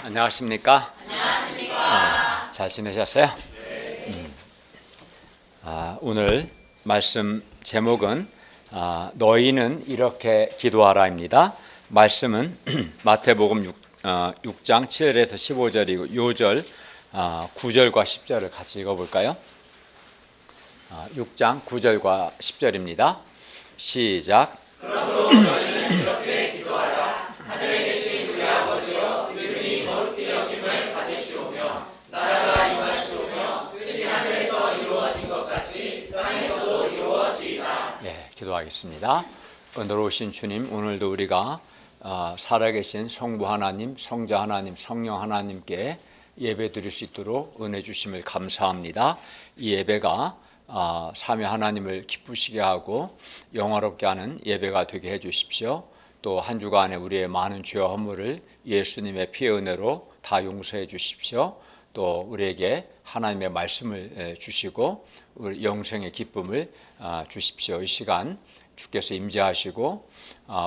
안녕하십니까? 잘 지내셨어요? 오늘 말씀 제목은 너희는 이렇게 기도하라입니다. 말씀은 마태복음 6장 7절에서 15절이고 요절 9절과 10절을 같이 읽어볼까요? 6장 9절과 10절입니다. 시작. 그러므로 너희는 이렇게 기도하라. 하늘에 계신 우리 아버지여, 이름이 거룩히 여김을 받으시오며 나라가 임하시오며 뜻이 하늘에서 이루어진 것 같이 땅에서도 이루어지이다. 네, 기도하겠습니다. 은혜로우신 주님, 오늘도 우리가 살아계신 성부 하나님, 성자 하나님, 성령 하나님께 예배 드릴 수 있도록 은혜 주심을 감사합니다. 이 예배가 삼위 하나님을 기쁘시게 하고 영화롭게 하는 예배가 되게 해주십시오. 또 한 주간에 우리의 많은 죄와 허물을 예수님의 피의 은혜로 다 용서해 주십시오. 또 우리에게 하나님의 말씀을 주시고 우리 영생의 기쁨을 주십시오. 이 시간 주께서 임재하시고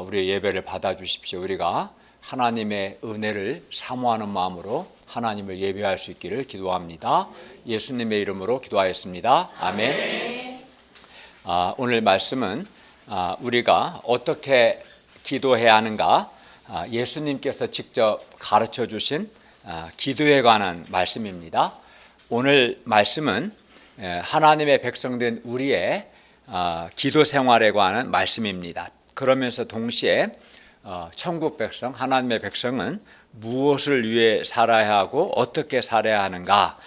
우리의 예배를 받아주십시오. 우리가 하나님의 은혜를 사모하는 마음으로 하나님을 예배할 수 있기를 기도합니다. 예수님의 이름으로 기도하였습니다. 아멘. 오늘 말씀은 우리가 어떻게 기도해야 하는가, 예수님께서 직접 가르쳐 주신 기도에 관한 말씀입니다. 오늘 말씀은 하나님의 백성된 우리의 기도 생활에 관한 말씀입니다. 그러면서 동시에 천국 백성, 하나님의 백성은 무엇을 위해 살아야 하고 어떻게 살아야 하는가,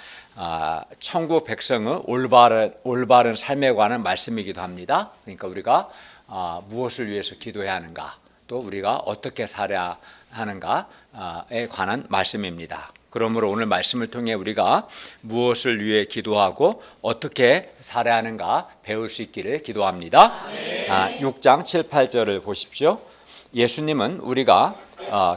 천국 백성의 올바른 삶에 관한 말씀이기도 합니다. 그러니까 우리가 무엇을 위해서 기도해야 하는가, 또 우리가 어떻게 살아야 하는가에 관한 말씀입니다. 그러므로 오늘 말씀을 통해 우리가 무엇을 위해 기도하고 어떻게 살아야 하는가 배울 수 있기를 기도합니다. 6장 7, 8절을 보십시오. 예수님은 우리가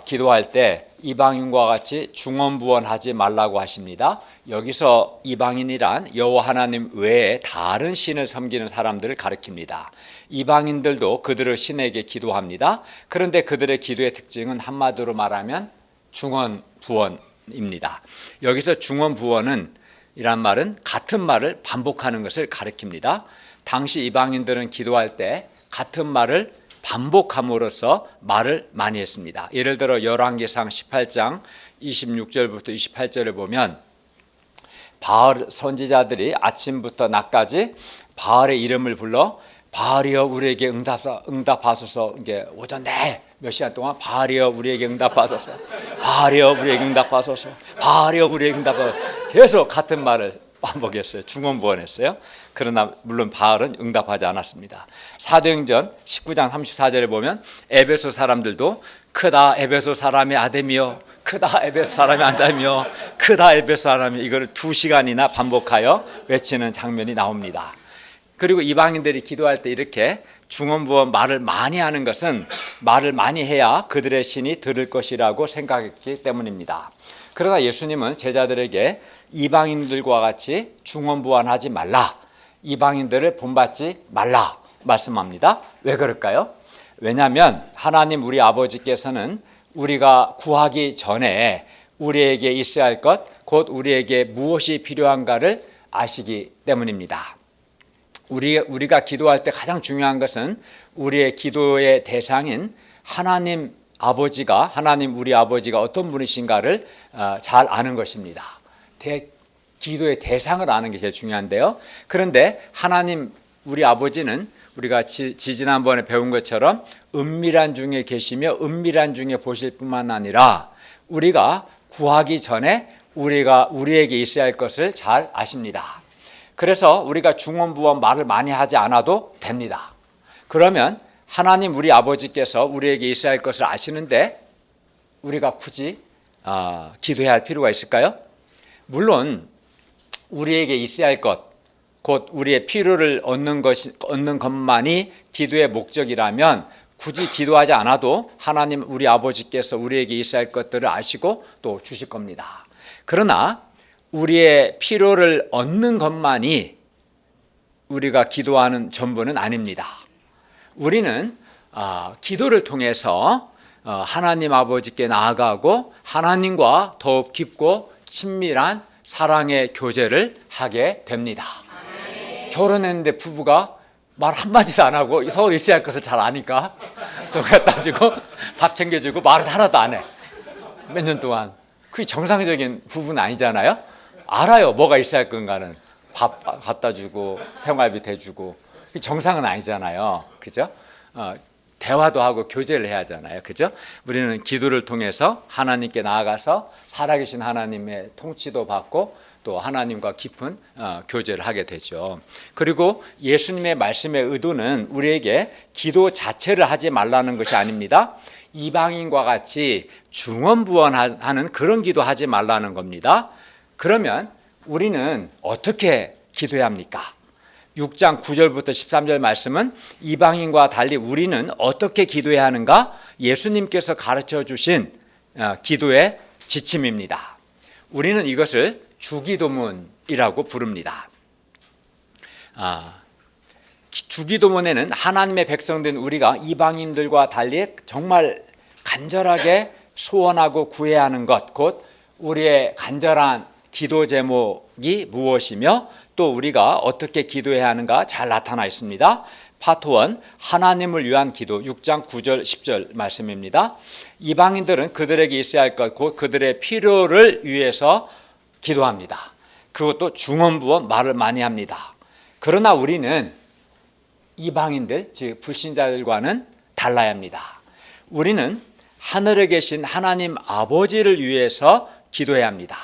기도할 때 이방인과 같이 중언부언하지 말라고 하십니다. 여기서 이방인이란 여호와 하나님 외에 다른 신을 섬기는 사람들을 가리킵니다. 이방인들도 그들의 신에게 기도합니다. 그런데 그들의 기도의 특징은 한마디로 말하면 중언부언입니다. 여기서 중언부언은 이란 말은 같은 말을 반복하는 것을 가리킵니다. 당시 이방인들은 기도할 때 같은 말을 반복함으로써 말을 많이 했습니다. 예를 들어 열왕기상 18장 26절부터 28절을 보면 바알 선지자들이 아침부터 낮까지 바알의 이름을 불러 바알이여 우리에게 응답하소서, 이게 오전 내 몇 시간 동안 바알이여 우리에게 응답하소서, 바알이여 우리에게 응답하소서, 바알이여 우리에게 응답하소서, 계속 같은 말을 반복했어요. 중언부언했어요. 그러나 물론 바알은 응답하지 않았습니다. 사도행전 19장 34절에 보면 에베소 사람들도 크다 에베소 사람의 아담이여, 크다 에베소 사람의 아담이여, 크다 에베소 사람이, 이걸 2시간이나 반복하여 외치는 장면이 나옵니다. 그리고 이방인들이 기도할 때 이렇게 중언부언 말을 많이 하는 것은 말을 많이 해야 그들의 신이 들을 것이라고 생각했기 때문입니다. 그러나 예수님은 제자들에게 이방인들과 같이 중언부언하지 말라, 이방인들을 본받지 말라 말씀합니다. 왜 그럴까요? 왜냐하면 하나님 우리 아버지께서는 우리가 구하기 전에 우리에게 있어야 할 것, 곧 우리에게 무엇이 필요한가를 아시기 때문입니다. 우리가 기도할 때 가장 중요한 것은 우리의 기도의 대상인 하나님 우리 아버지가 어떤 분이신가를 잘 아는 것입니다. 기도의 대상을 아는 게 제일 중요한데요. 그런데 하나님 우리 아버지는 우리가 지난번에 배운 것처럼 은밀한 중에 계시며 은밀한 중에 보실 뿐만 아니라 우리가 구하기 전에 우리에게 있어야 할 것을 잘 아십니다. 그래서 우리가 중언부언 말을 많이 하지 않아도 됩니다. 그러면 하나님 우리 아버지께서 우리에게 있어야 할 것을 아시는데 우리가 굳이 기도해야 할 필요가 있을까요? 물론 우리에게 있어야 할 것, 곧 우리의 필요를 얻는 것만이 기도의 목적이라면 굳이 기도하지 않아도 하나님 우리 아버지께서 우리에게 있어야 할 것들을 아시고 또 주실 겁니다. 그러나 우리의 필요를 얻는 것만이 우리가 기도하는 전부는 아닙니다. 우리는 기도를 통해서 하나님 아버지께 나아가고 하나님과 더욱 깊고 친밀한 사랑의 교제를 하게 됩니다. 결혼했는데 부부가 말 한마디도 안 하고 서로 있어야 할 것을 잘 아니까 돈 갖다 주고 밥 챙겨주고 말을 하나도 안 해. 몇 년 동안. 그게 정상적인 부부는 아니잖아요. 알아요, 뭐가 있어야 할 건가는. 밥 갖다 주고 생활비 대주고. 그게 정상은 아니잖아요. 그죠? 대화도 하고 교제를 해야 하잖아요. 그죠? 우리는 기도를 통해서 하나님께 나아가서 살아계신 하나님의 통치도 받고 또 하나님과 깊은 교제를 하게 되죠. 그리고 예수님의 말씀의 의도는 우리에게 기도 자체를 하지 말라는 것이 아닙니다. 이방인과 같이 중언부언하는 그런 기도하지 말라는 겁니다. 그러면 우리는 어떻게 기도해야 합니까? 6장 9절부터 13절 말씀은 이방인과 달리 우리는 어떻게 기도해야 하는가? 예수님께서 가르쳐 주신 기도의 지침입니다. 우리는 이것을 주기도문이라고 부릅니다. 주기도문에는 하나님의 백성된 우리가 이방인들과 달리 정말 간절하게 소원하고 구해야 하는 것, 곧 우리의 간절한 기도 제목이 무엇이며 또 우리가 어떻게 기도해야 하는가 잘 나타나 있습니다. 파트 1, 하나님을 위한 기도 6장 9절 10절 말씀입니다. 이방인들은 그들에게 있어야 할 것, 곧 그들의 필요를 위해서 기도합니다. 그것도 중언부언 말을 많이 합니다. 그러나 우리는 이방인들, 즉 불신자들과는 달라야 합니다. 우리는 하늘에 계신 하나님 아버지를 위해서 기도해야 합니다.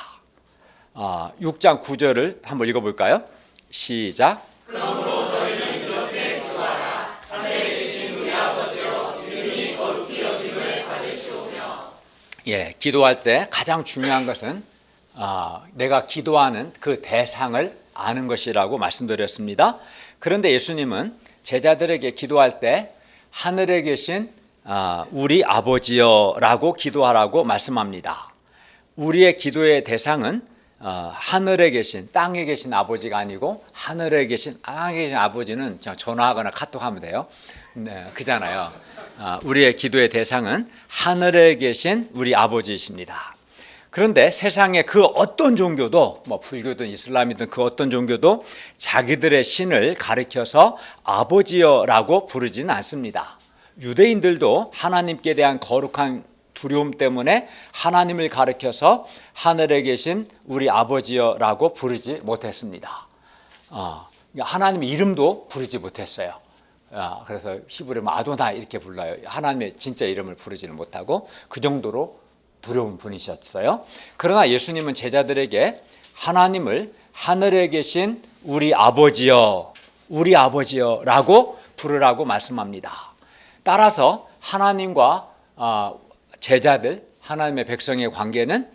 6장 9절을 한번 읽어볼까요? 시작. 그러므로 너희는 이렇게 기도하라. 하늘에 계신 우리 아버지여, 이름이 거룩히 여김을 받으시오며. 기도할 때 가장 중요한 것은 내가 기도하는 그 대상을 아는 것이라고 말씀드렸습니다. 그런데 예수님은 제자들에게 기도할 때 하늘에 계신 우리 아버지여라고 기도하라고 말씀합니다. 우리의 기도의 대상은 하늘에 계신, 땅에 계신 아버지가 아니고 하늘에 계신, 땅에 계신 아버지는 전화하거나 카톡하면 돼요. 네, 그잖아요. 우리의 기도의 대상은 하늘에 계신 우리 아버지이십니다. 그런데 세상의 그 어떤 종교도, 불교든 이슬람이든 그 어떤 종교도 자기들의 신을 가리켜서 아버지여라고 부르지는 않습니다. 유대인들도 하나님께 대한 거룩한 두려움 때문에 하나님을 가리켜서 하늘에 계신 우리 아버지여라고 부르지 못했습니다. 하나님의 이름도 부르지 못했어요. 그래서 히브리어로 아도나 이렇게 불러요. 하나님의 진짜 이름을 부르지는 못하고 그 정도로 두려운 분이셨어요. 그러나 예수님은 제자들에게 하나님을 하늘에 계신 우리 아버지여, 우리 아버지여라고 부르라고 말씀합니다. 따라서 하나님과 제자들, 하나님의 백성의 관계는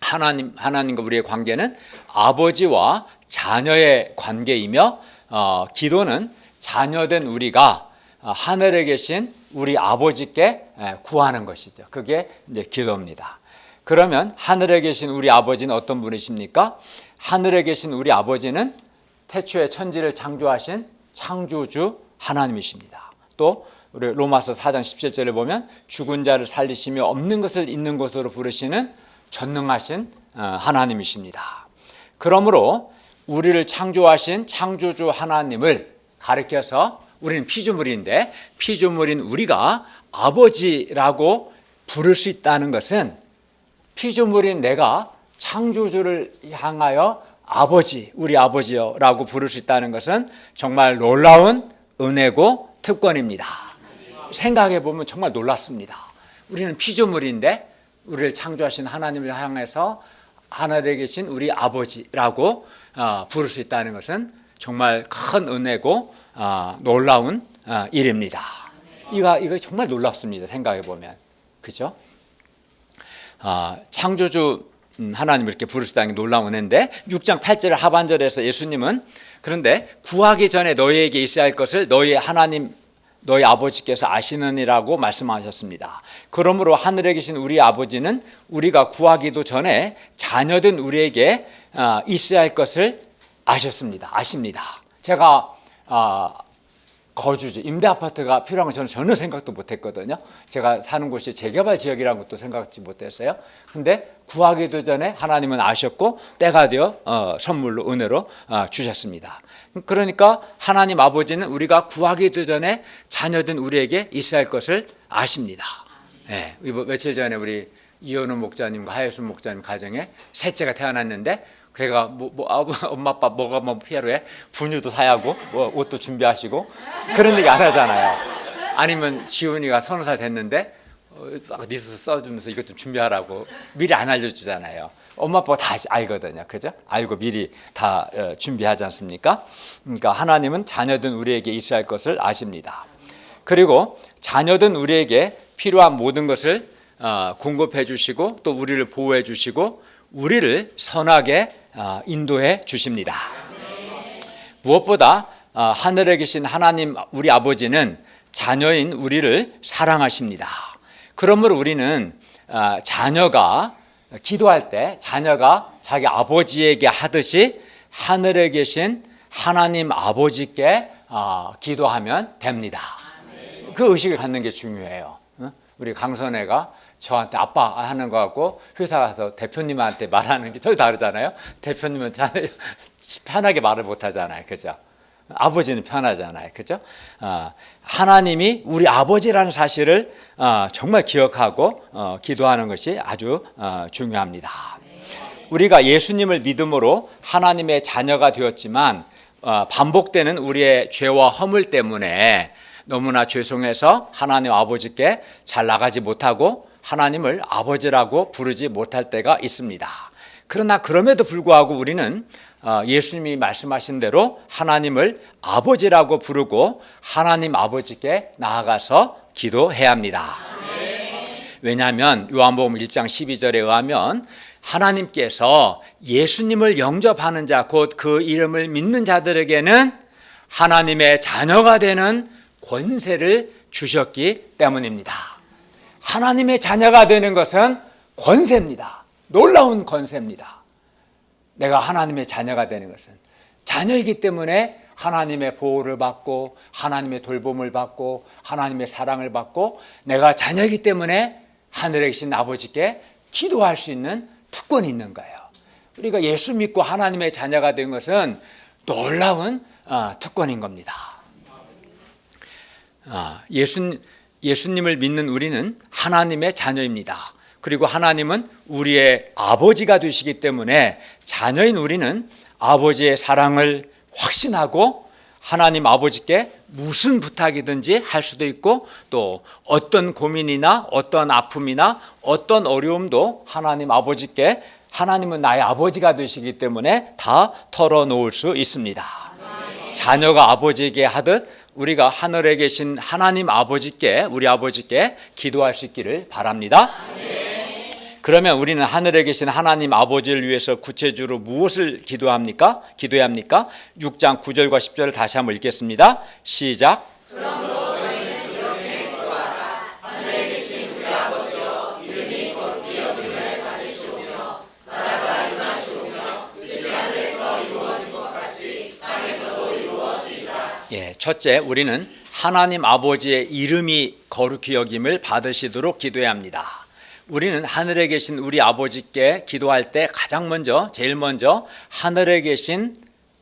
하나님과 우리의 관계는 아버지와 자녀의 관계이며 기도는 자녀된 우리가 하늘에 계신 우리 아버지께 구하는 것이죠. 그게 이제 기도입니다. 그러면 하늘에 계신 우리 아버지는 어떤 분이십니까? 하늘에 계신 우리 아버지는 태초에 천지를 창조하신 창조주 하나님이십니다. 또 우리 로마서 4장 17절에 보면 죽은 자를 살리시며 없는 것을 있는 것으로 부르시는 전능하신 하나님이십니다. 그러므로 우리를 창조하신 창조주 하나님을 가리켜서 우리는 피조물인데 피조물인 우리가 아버지라고 부를 수 있다는 것은 피조물인 내가 창조주를 향하여 아버지, 우리 아버지여라고 부를 수 있다는 것은 정말 놀라운 은혜고 특권입니다. 생각해 보면 정말 놀랍습니다. 우리는 피조물인데 우리를 창조하신 하나님을 향해서 하늘에 계신 우리 아버지라고 부를 수 있다는 것은 정말 큰 은혜고 놀라운 일입니다. 이거 정말 놀랍습니다. 생각해 보면, 그죠? 창조주 하나님을 이렇게 부를 수 있다는 게 놀라운 은혜인데 6장 8절 하반절에서 예수님은 그런데 구하기 전에 너희에게 있어야 할 것을 너희 하나님 너희 아버지께서 아시느니라고 말씀하셨습니다. 그러므로 하늘에 계신 우리 아버지는 우리가 구하기도 전에 자녀된 우리에게 있어야 할 것을 아십니다. 제가 거주지, 임대 아파트가 필요한 건 저는 전혀 생각도 못했거든요. 제가 사는 곳이 재개발 지역이라는 것도 생각지 못했어요. 근데 구하기도 전에 하나님은 아셨고 때가 되어 선물로 은혜로 주셨습니다. 그러니까 하나님 아버지는 우리가 구하기도 전에 자녀된 우리에게 있어야 할 것을 아십니다. 네, 며칠 전에 우리 이현우 목사님과 하예순 목사님 가정에 셋째가 태어났는데 걔가 엄마 아빠 뭐가 필요해? 분유도 사야 하고 옷도 준비하시고 그런 얘기 안 하잖아요. 아니면 지훈이가 30살 됐는데 니스 써주면서 이것 좀 준비하라고 미리 안 알려주잖아요. 엄마 아빠가 다 알거든요. 그죠? 알고 미리 다 준비하지 않습니까? 그러니까 하나님은 자녀든 우리에게 있어야 할 것을 아십니다. 그리고 자녀든 우리에게 필요한 모든 것을 공급해 주시고 또 우리를 보호해 주시고 우리를 선하게 인도해 주십니다. 무엇보다 하늘에 계신 하나님 우리 아버지는 자녀인 우리를 사랑하십니다. 그러므로 우리는 자녀가 기도할 때 자녀가 자기 아버지에게 하듯이 하늘에 계신 하나님 아버지께 기도하면 됩니다. 그 의식을 갖는 게 중요해요. 우리 강선애가 저한테 아빠 하는 거 같고 회사 가서 대표님한테 말하는 게 전혀 다르잖아요. 대표님은 편하게 말을 못 하잖아요. 그죠? 아버지는 편하잖아요. 그죠? 하나님이 우리 아버지라는 사실을 정말 기억하고 기도하는 것이 아주 중요합니다. 우리가 예수님을 믿음으로 하나님의 자녀가 되었지만 반복되는 우리의 죄와 허물 때문에 너무나 죄송해서 하나님 아버지께 잘 나가지 못하고 하나님을 아버지라고 부르지 못할 때가 있습니다. 그러나 그럼에도 불구하고 우리는 예수님이 말씀하신 대로 하나님을 아버지라고 부르고 하나님 아버지께 나아가서 기도해야 합니다. 왜냐하면 요한복음 1장 12절에 의하면 하나님께서 예수님을 영접하는 자 곧 그 이름을 믿는 자들에게는 하나님의 자녀가 되는 권세를 주셨기 때문입니다. 하나님의 자녀가 되는 것은 권세입니다. 놀라운 권세입니다. 내가 하나님의 자녀가 되는 것은 자녀이기 때문에 하나님의 보호를 받고 하나님의 돌봄을 받고 하나님의 사랑을 받고 내가 자녀이기 때문에 하늘에 계신 아버지께 기도할 수 있는 특권이 있는 거예요. 우리가 예수 믿고 하나님의 자녀가 된 것은 놀라운 특권인 겁니다. 예수님을 믿는 우리는 하나님의 자녀입니다. 그리고 하나님은 우리의 아버지가 되시기 때문에 자녀인 우리는 아버지의 사랑을 확신하고 하나님 아버지께 무슨 부탁이든지 할 수도 있고 또 어떤 고민이나 어떤 아픔이나 어떤 어려움도 하나님 아버지께 하나님은 나의 아버지가 되시기 때문에 다 털어놓을 수 있습니다. 자녀가 아버지에게 하듯 우리가 하늘에 계신 하나님 아버지께 우리 아버지께 기도할 수 있기를 바랍니다. 그러면 우리는 하늘에 계신 하나님 아버지를 위해서 구체적으로 무엇을 기도해야 합니까? 6장 9절과 10절을 다시 한번 읽겠습니다. 시작. 그러므로 너희는 이렇게 기도하라. 하늘에 계신 우리 아버지여 이름이 거룩히 여김을 받으시오며 나라가 임하시오며 뜻이 하늘에서 이루어진 것 같이 땅에서도 이루어지리라. 첫째, 우리는 하나님 아버지의 이름이 거룩히 여김을 받으시도록 기도해야 합니다. 우리는 하늘에 계신 우리 아버지께 기도할 때 제일 먼저 하늘에 계신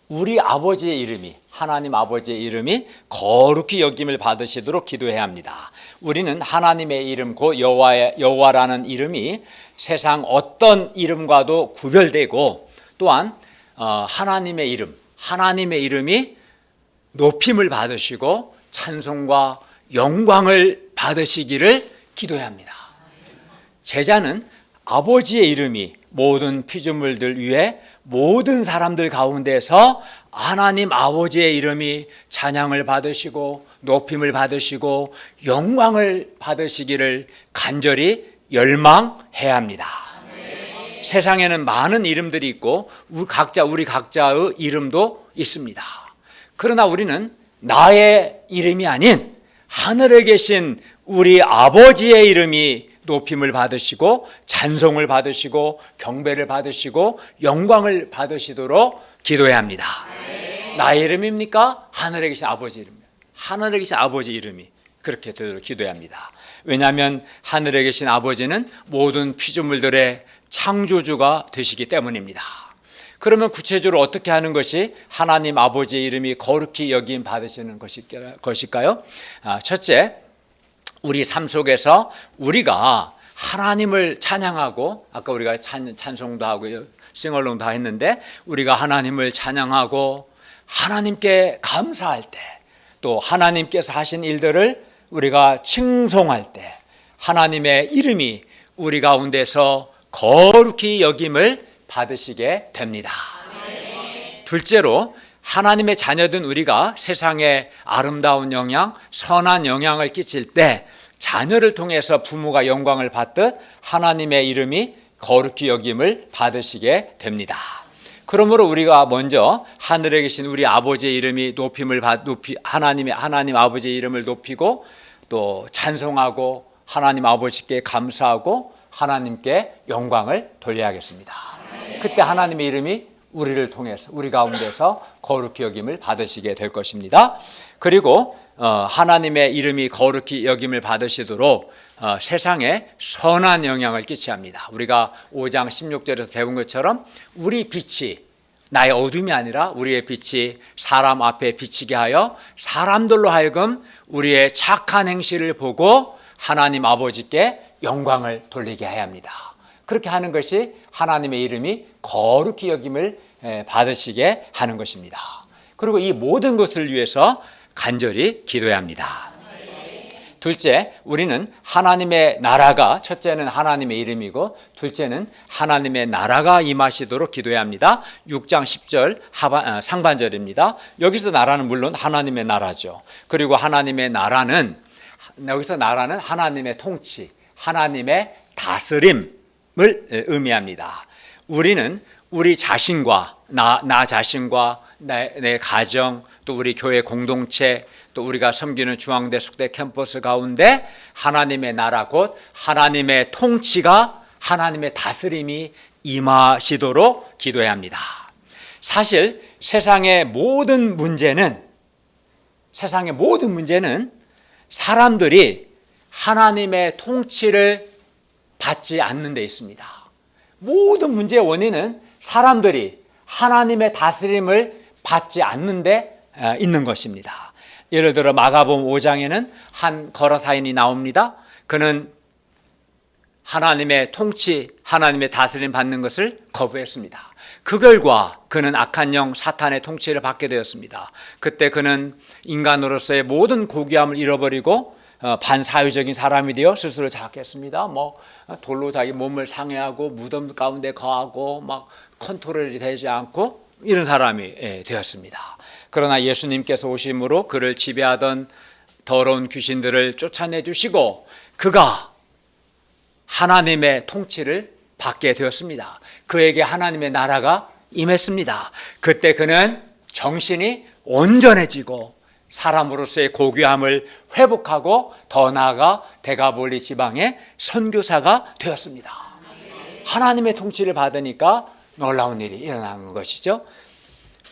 우리 아버지의 이름이 하나님 아버지의 이름이 거룩히 여김을 받으시도록 기도해야 합니다. 우리는 하나님의 이름 곧 여호와라는 이름이 세상 어떤 이름과도 구별되고 또한 하나님의 이름이 높임을 받으시고 찬송과 영광을 받으시기를 기도해야 합니다. 제자는 아버지의 이름이 모든 피조물들 위에 모든 사람들 가운데서 하나님 아버지의 이름이 찬양을 받으시고 높임을 받으시고 영광을 받으시기를 간절히 열망해야 합니다. 세상에는 많은 이름들이 있고 우리 각자의 이름도 있습니다. 그러나 우리는 나의 이름이 아닌 하늘에 계신 우리 아버지의 이름이 높임을 받으시고 찬송을 받으시고 경배를 받으시고 영광을 받으시도록 기도해야 합니다. 나의 이름입니까? 하늘에 계신 아버지 이름입니다. 하늘에 계신 아버지 이름이 그렇게 되도록 기도해야 합니다. 왜냐하면 하늘에 계신 아버지는 모든 피조물들의 창조주가 되시기 때문입니다. 그러면 구체적으로 어떻게 하는 것이 하나님 아버지의 이름이 거룩히 여김 받으시는 것일까요? 첫째, 우리 삶 속에서 우리가 하나님을 찬양하고, 아까 우리가 찬송도 하고 싱얼롱도 했는데, 우리가 하나님을 찬양하고 하나님께 감사할 때, 또 하나님께서 하신 일들을 우리가 칭송할 때 하나님의 이름이 우리 가운데서 거룩히 여김을 받으시게 됩니다. 둘째로, 하나님의 자녀된 우리가 세상에 아름다운 영향, 선한 영향을 끼칠 때 자녀를 통해서 부모가 영광을 받듯 하나님의 이름이 거룩히 여김을 받으시게 됩니다. 그러므로 우리가 먼저 하늘에 계신 우리 아버지의 이름이 하나님 아버지의 이름을 높이고 또 찬송하고 하나님 아버지께 감사하고 하나님께 영광을 돌려야겠습니다. 그때 하나님의 이름이 우리를 통해서 우리 가운데서 거룩히 여김을 받으시게 될 것입니다. 그리고 하나님의 이름이 거룩히 여김을 받으시도록 세상에 선한 영향을 끼쳐야 합니다. 우리가 5장 16절에서 배운 것처럼 우리 빛이 나의 어둠이 아니라 우리의 빛이 사람 앞에 비치게 하여 사람들로 하여금 우리의 착한 행실을 보고 하나님 아버지께 영광을 돌리게 해야 합니다. 그렇게 하는 것이 하나님의 이름이 거룩히 여김을 받으시게 하는 것입니다. 그리고 이 모든 것을 위해서 간절히 기도해야 합니다. 둘째, 우리는 하나님의 나라가, 첫째는 하나님의 이름이고 둘째는 하나님의 나라가 임하시도록 기도해야 합니다. 6장 10절 상반절입니다. 여기서 나라는 물론 하나님의 나라죠. 그리고 하나님의 나라는, 여기서 나라는 하나님의 통치, 하나님의 다스림을 의미합니다. 우리는 우리 자신과 나 자신과 내 가정, 또 우리 교회 공동체, 또 우리가 섬기는 중앙대 숙대 캠퍼스 가운데 하나님의 나라 곧 하나님의 통치가, 하나님의 다스림이 임하시도록 기도해야 합니다. 사실 세상의 모든 문제는 사람들이 하나님의 통치를 받지 않는 데 있습니다. 모든 문제의 원인은 사람들이 하나님의 다스림을 받지 않는 데 있는 것입니다. 예를 들어 마가복음 5장에는 한 거라사인이 나옵니다. 그는 하나님의 통치, 하나님의 다스림 받는 것을 거부했습니다. 그 결과 그는 악한 영 사탄의 통치를 받게 되었습니다. 그때 그는 인간으로서의 모든 고귀함을 잃어버리고 반사회적인 사람이 되어 스스로 자각했습니다. 돌로 자기 몸을 상해하고 무덤 가운데 거하고 막 컨트롤이 되지 않고 이런 사람이 되었습니다. 그러나 예수님께서 오심으로 그를 지배하던 더러운 귀신들을 쫓아내 주시고 그가 하나님의 통치를 받게 되었습니다. 그에게 하나님의 나라가 임했습니다. 그때 그는 정신이 온전해지고 사람으로서의 고귀함을 회복하고 더 나아가 데가볼리 지방의 선교사가 되었습니다. 하나님의 통치를 받으니까 놀라운 일이 일어나는 것이죠.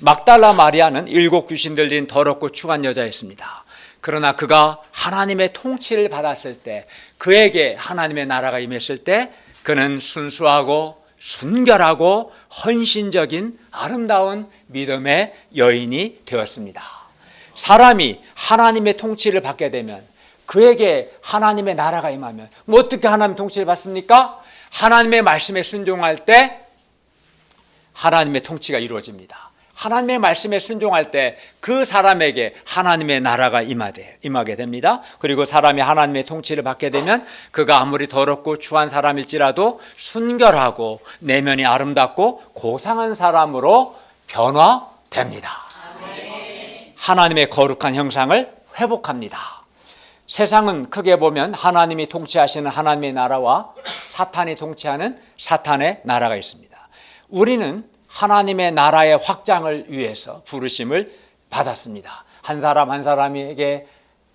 막달라 마리아는 7 귀신 들린 더럽고 추한 여자였습니다. 그러나 그가 하나님의 통치를 받았을 때, 그에게 하나님의 나라가 임했을 때 그는 순수하고 순결하고 헌신적인 아름다운 믿음의 여인이 되었습니다. 사람이 하나님의 통치를 받게 되면, 그에게 하나님의 나라가 임하면 어떻게 하나님의 통치를 받습니까? 하나님의 말씀에 순종할 때 하나님의 통치가 이루어집니다. 하나님의 말씀에 순종할 때 그 사람에게 하나님의 나라가 임하게 됩니다. 그리고 사람이 하나님의 통치를 받게 되면 그가 아무리 더럽고 추한 사람일지라도 순결하고 내면이 아름답고 고상한 사람으로 변화됩니다. 하나님의 거룩한 형상을 회복합니다. 세상은 크게 보면 하나님이 통치하시는 하나님의 나라와 사탄이 통치하는 사탄의 나라가 있습니다. 우리는 하나님의 나라의 확장을 위해서 부르심을 받았습니다. 한 사람 한 사람에게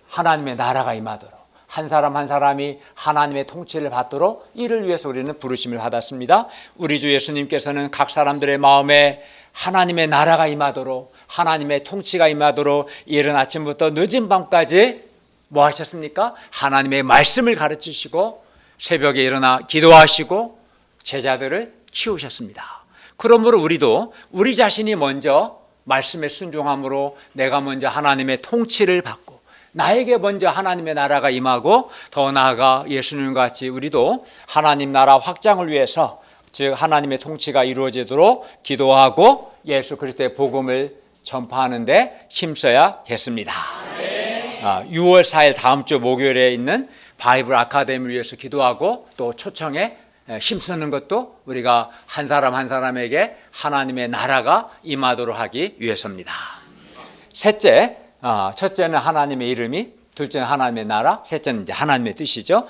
하나님의 나라가 임하도록, 한 사람 한 사람이 하나님의 통치를 받도록 이를 위해서 우리는 부르심을 받았습니다. 우리 주 예수님께서는 각 사람들의 마음에 하나님의 나라가 임하도록, 하나님의 통치가 임하도록 이른 아침부터 늦은 밤까지 뭐 하셨습니까? 하나님의 말씀을 가르치시고 새벽에 일어나 기도하시고 제자들을 키우셨습니다. 그러므로 우리도 우리 자신이 먼저 말씀에 순종함으로 내가 먼저 하나님의 통치를 받고 나에게 먼저 하나님의 나라가 임하고 더 나아가 예수님과 같이 우리도 하나님 나라 확장을 위해서 즉 하나님의 통치가 이루어지도록 기도하고 예수 그리스도의 복음을 전파하는 데 힘써야겠습니다. 6월 4일 다음 주 목요일에 있는 바이블 아카데미를 위해서 기도하고 또 초청에 힘쓰는 것도 우리가 한 사람 한 사람에게 하나님의 나라가 임하도록 하기 위해서입니다. 셋째, 첫째는 하나님의 이름이, 둘째는 하나님의 나라, 셋째는 이제 하나님의 뜻이죠.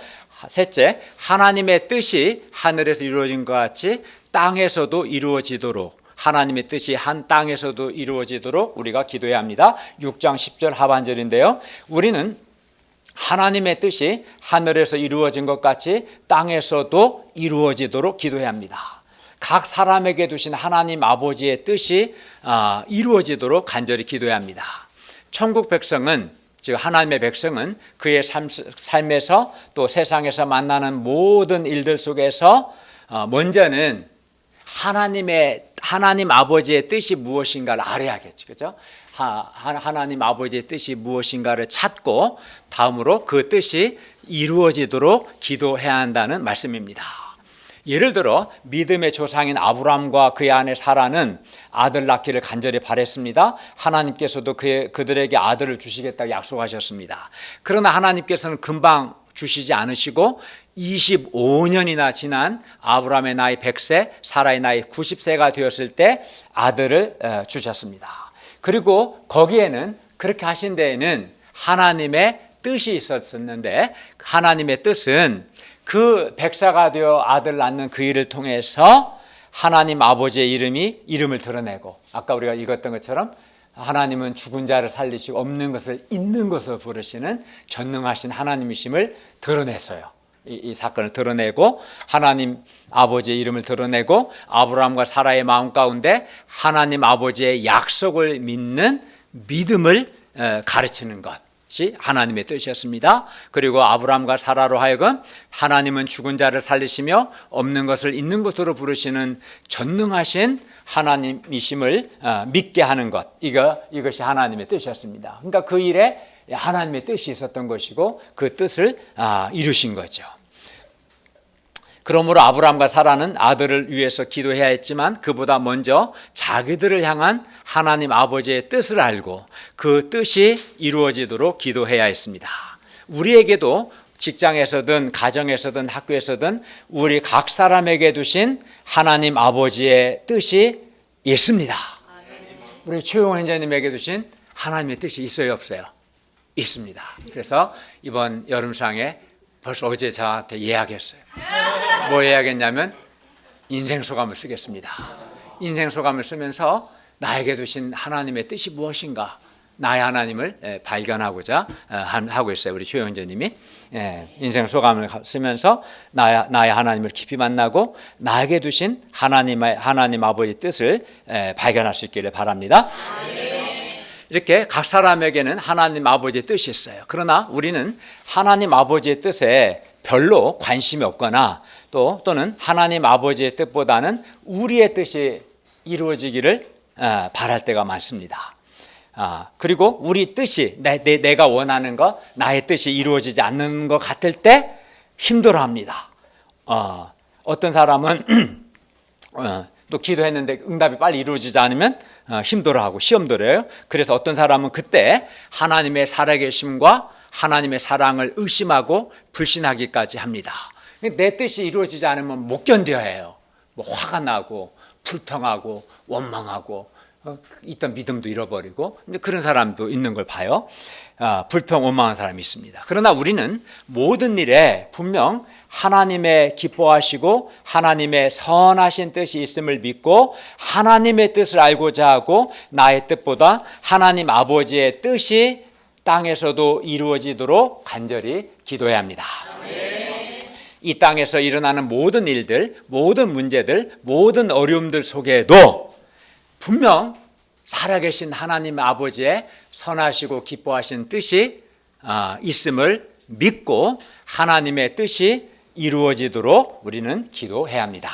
셋째, 하나님의 뜻이 하늘에서 이루어진 것 같이 땅에서도 이루어지도록, 하나님의 뜻이 한 땅에서도 이루어지도록 우리가 기도해야 합니다. 6장 10절 하반절인데요. 우리는 하나님의 뜻이 하늘에서 이루어진 것 같이 땅에서도 이루어지도록 기도해야 합니다. 각 사람에게 두신 하나님 아버지의 뜻이 이루어지도록 간절히 기도해야 합니다. 천국 백성은, 즉 하나님의 백성은 그의 삶에서 또 세상에서 만나는 모든 일들 속에서 먼저는 하나님 아버지의 뜻이 무엇인가를 알아야겠죠. 그죠? 하나님 아버지의 뜻이 무엇인가를 찾고 다음으로 그 뜻이 이루어지도록 기도해야 한다는 말씀입니다. 예를 들어 믿음의 조상인 아브라함과 그의 아내 사라는 아들 낳기를 간절히 바랬습니다. 하나님께서도 그들에게 아들을 주시겠다고 약속하셨습니다. 그러나 하나님께서는 금방 주시지 않으시고 25년이나 지난 아브라함의 나이 100세, 사라의 나이 90세가 되었을 때 아들을 주셨습니다. 그리고 거기에는 그렇게 하신 데에는 하나님의 뜻이 있었는데 하나님의 뜻은 그 백사가 되어 아들 낳는 그 일을 통해서 하나님 아버지의 이름을 드러내고 아까 우리가 읽었던 것처럼 하나님은 죽은 자를 살리시고 없는 것을 있는 것으로 부르시는 전능하신 하나님이심을 드러냈어요. 이 사건을 드러내고 하나님 아버지의 이름을 드러내고 아브라함과 사라의 마음 가운데 하나님 아버지의 약속을 믿는 믿음을 가르치는 것이 하나님의 뜻이었습니다. 그리고 아브라함과 사라로 하여금 하나님은 죽은 자를 살리시며 없는 것을 있는 것으로 부르시는 전능하신 하나님이심을 믿게 하는 것, 이것이 하나님의 뜻이었습니다. 그러니까 그 일에 하나님의 뜻이 있었던 것이고 그 뜻을 이루신 거죠. 그러므로 아브라함과 사라는 아들을 위해서 기도해야 했지만 그보다 먼저 자기들을 향한 하나님 아버지의 뜻을 알고 그 뜻이 이루어지도록 기도해야 했습니다. 우리에게도 직장에서든 가정에서든 학교에서든 우리 각 사람에게 두신 하나님 아버지의 뜻이 있습니다. 우리 최용원 현자님에게 두신 하나님의 뜻이 있어요, 없어요? 있습니다. 그래서 이번 여름상에 벌써 어제 저한테 예약했어요. 뭐 예약했냐면 인생소감을 쓰겠습니다. 인생소감을 쓰면서 나에게 두신 하나님의 뜻이 무엇인가, 나의 하나님을 발견하고자 하고 있어요. 우리 최영재님이 인생소감을 쓰면서 나의 하나님을 깊이 만나고 나에게 두신 하나님 아버지의 뜻을 발견할 수 있기를 바랍니다. 이렇게 각 사람에게는 하나님 아버지의 뜻이 있어요. 그러나 우리는 하나님 아버지의 뜻에 별로 관심이 없거나 또는 하나님 아버지의 뜻보다는 우리의 뜻이 이루어지기를 바랄 때가 많습니다. 그리고 우리 뜻이 내가 원하는 것, 나의 뜻이 이루어지지 않는 것 같을 때 힘들어합니다. 어떤 사람은 또 기도했는데 응답이 빨리 이루어지지 않으면 힘들어하고 시험 들어요. 그래서 어떤 사람은 그때 하나님의 살아계심과 하나님의 사랑을 의심하고 불신하기까지 합니다. 내 뜻이 이루어지지 않으면 못 견뎌야 해요. 뭐 화가 나고 불평하고 원망하고 있던 믿음도 잃어버리고 그런 사람도 있는 걸 봐요. 불평 원망한 사람이 있습니다. 그러나 우리는 모든 일에 분명 하나님의 기뻐하시고 하나님의 선하신 뜻이 있음을 믿고 하나님의 뜻을 알고자 하고 나의 뜻보다 하나님 아버지의 뜻이 땅에서도 이루어지도록 간절히 기도해야 합니다. 이 땅에서 일어나는 모든 일들, 모든 문제들, 모든 어려움들 속에도 분명 살아계신 하나님 아버지의 선하시고 기뻐하신 뜻이 있음을 믿고 하나님의 뜻이 이루어지도록 우리는 기도해야 합니다.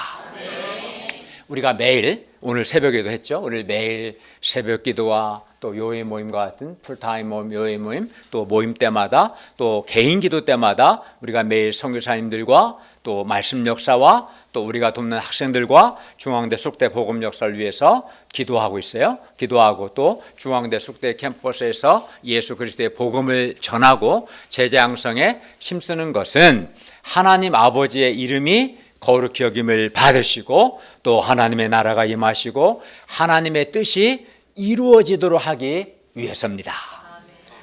우리가 매일, 오늘 새벽에도 했죠. 오늘 매일 새벽 기도와 또 요회 모임과 같은 풀타임 모임, 요회 모임, 또 모임 때마다 또 개인 기도 때마다 우리가 매일 선교사님들과 또 말씀 역사와 또 우리가 돕는 학생들과 중앙대 숙대 복음 역사를 위해서 기도하고 있어요. 기도하고 또 중앙대 숙대 캠퍼스에서 예수 그리스도의 복음을 전하고 제자 양성에 힘쓰는 것은 하나님 아버지의 이름이 거룩히 여김을 받으시고 또 하나님의 나라가 임하시고 하나님의 뜻이 이루어지도록 하기 위해서입니다.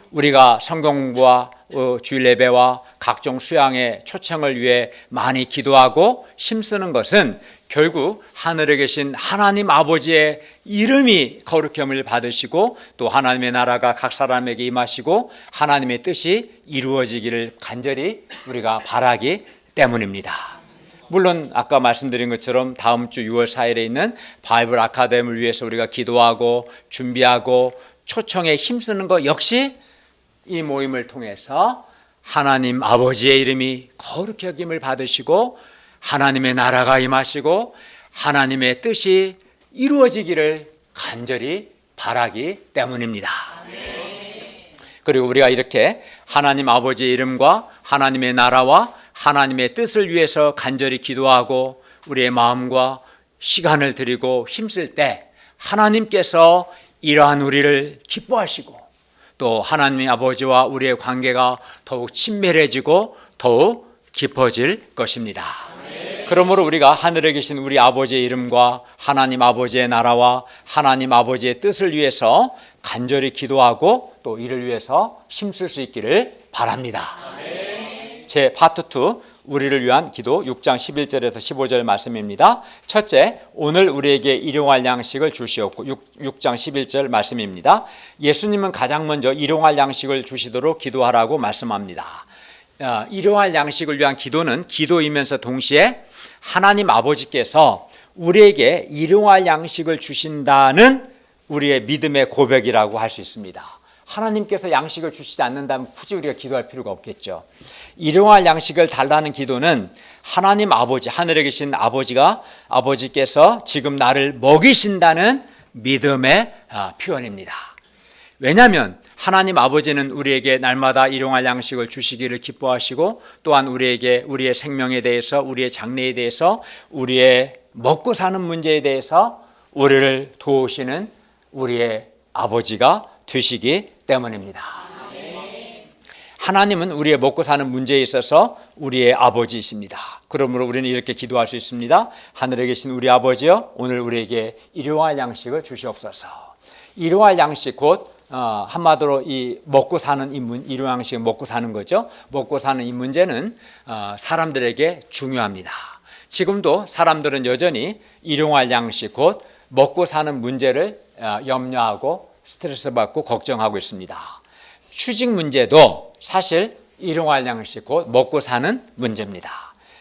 우리가 성경 공부와 주일 예배와 각종 수양의 초청을 위해 많이 기도하고 힘쓰는 것은 결국 하늘에 계신 하나님 아버지의 이름이 거룩히 여김을 받으시고 또 하나님의 나라가 각 사람에게 임하시고 하나님의 뜻이 이루어지기를 간절히 우리가 바라기 때문입니다. 물론 아까 말씀드린 것처럼 다음 주 6월 4일에 있는 바이블 아카데미를 위해서 우리가 기도하고 준비하고 초청에 힘쓰는 것 역시 이 모임을 통해서 하나님 아버지의 이름이 거룩히 여김을 받으시고 하나님의 나라가 임하시고 하나님의 뜻이 이루어지기를 간절히 바라기 때문입니다. 그리고 우리가 이렇게 하나님 아버지의 이름과 하나님의 나라와 하나님의 뜻을 위해서 간절히 기도하고 우리의 마음과 시간을 드리고 힘쓸 때 하나님께서 이러한 우리를 기뻐하시고 또 하나님 아버지와 우리의 관계가 더욱 친밀해지고 더욱 깊어질 것입니다. 그러므로 우리가 하늘에 계신 우리 아버지의 이름과 하나님 아버지의 나라와 하나님 아버지의 뜻을 위해서 간절히 기도하고 또 이를 위해서 힘쓸 수 있기를 바랍니다. 제 파트 2 우리를 위한 기도 6장 11절에서 15절 말씀입니다. 첫째, 오늘 우리에게 일용할 양식을 주시옵고 6장 11절 말씀입니다. 예수님은 가장 먼저 일용할 양식을 주시도록 기도하라고 말씀합니다. 일용할 양식을 위한 기도는 기도이면서 동시에 하나님 아버지께서 우리에게 일용할 양식을 주신다는 우리의 믿음의 고백이라고 할 수 있습니다. 하나님께서 양식을 주시지 않는다면 굳이 우리가 기도할 필요가 없겠죠. 일용할 양식을 달라는 기도는 하나님 아버지, 하늘에 계신 아버지께서 지금 나를 먹이신다는 믿음의 표현입니다. 왜냐하면 하나님 아버지는 우리에게 날마다 일용할 양식을 주시기를 기뻐하시고 또한 우리에게 우리의 생명에 대해서 우리의 장래에 대해서 우리의 먹고 사는 문제에 대해서 우리를 도우시는 우리의 아버지가 되시기 때문입니다. 하나님은 우리의 먹고 사는 문제에 있어서 우리의 아버지이십니다. 그러므로 우리는 이렇게 기도할 수 있습니다. 하늘에 계신 우리 아버지여, 오늘 우리에게 일용할 양식을 주시옵소서. 일용할 양식 곧 한마디로 이 먹고 사는 일용 양식은 먹고 사는 거죠. 먹고 사는 이 문제는 사람들에게 중요합니다. 지금도 사람들은 여전히 일용할 양식 곧 먹고 사는 문제를 염려하고 스트레스 받고 걱정하고 있습니다. 취직 문제도 사실 일용할 양식 곧 먹고 사는 문제입니다.